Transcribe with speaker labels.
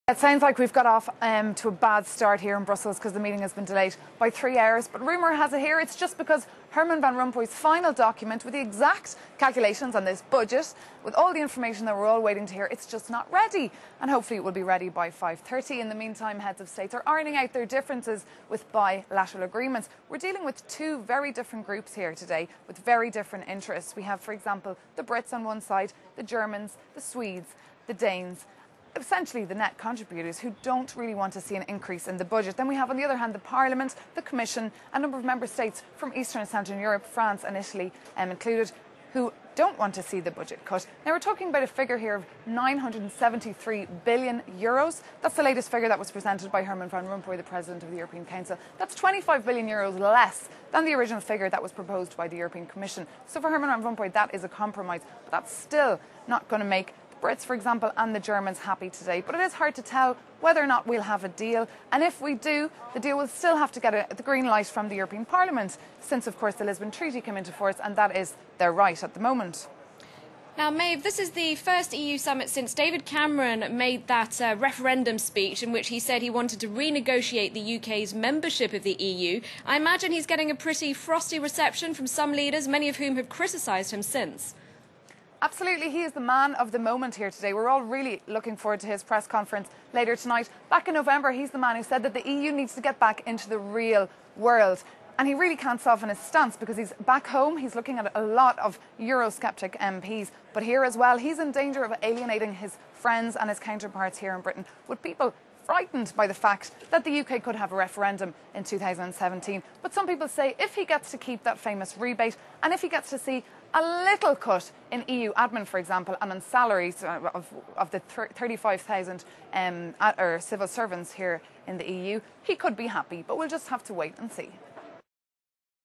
Speaker 1: It sounds like we've got off to a bad start here in Brussels because the meeting has been delayed by 3 hours. But rumour has it here it's just because Herman Van Rompuy's final document with the exact calculations on this budget, with all the information that we're all waiting to hear, it's just not ready. And hopefully it will be ready by 5:30. In the meantime, heads of states are ironing out their differences with bilateral agreements. We're dealing with two very different groups here today with very different interests. We have, for example, the Brits on one side, the Germans, the Swedes, the Danes, essentially the net contributors who don't really want to see an increase in the budget. Then we have on the other hand the Parliament, the Commission, a number of member states from Eastern and Southern Europe, France and Italy included, who don't want to see the budget cut. Now we're talking about a figure here of €973 billion. That's the latest figure that was presented by Herman Van Rompuy, the President of the European Council. That's €25 billion less than the original figure that was proposed by the European Commission. So for Herman Van Rompuy, that is a compromise, but that's still not going to make Brits, for example, and the Germans happy today. But it is hard to tell whether or not we'll have a deal. And if we do, the deal will still have to get the green light from the European Parliament, since, of course, the Lisbon Treaty came into force, and that is their right at the moment.
Speaker 2: Now, Maeve, this is the first EU summit since David Cameron made that referendum speech in which he said he wanted to renegotiate the UK's membership of the EU. I imagine he's getting a pretty frosty reception from some leaders, many of whom have criticised him since.
Speaker 1: Absolutely, he is the man of the moment here today. We're all really looking forward to his press conference later tonight. Back in November, he's the man who said that the EU needs to get back into the real world. And he really can't soften his stance because he's back home. He's looking at a lot of Eurosceptic MPs. But here as well, he's in danger of alienating his friends and his counterparts here in Britain, with people frightened by the fact that the UK could have a referendum in 2017. But some people say if he gets to keep that famous rebate and if he gets to see a little cut in EU admin, for example, and on salaries of the 35,000 civil servants here in the EU, he could be happy. But we'll just have to wait and see.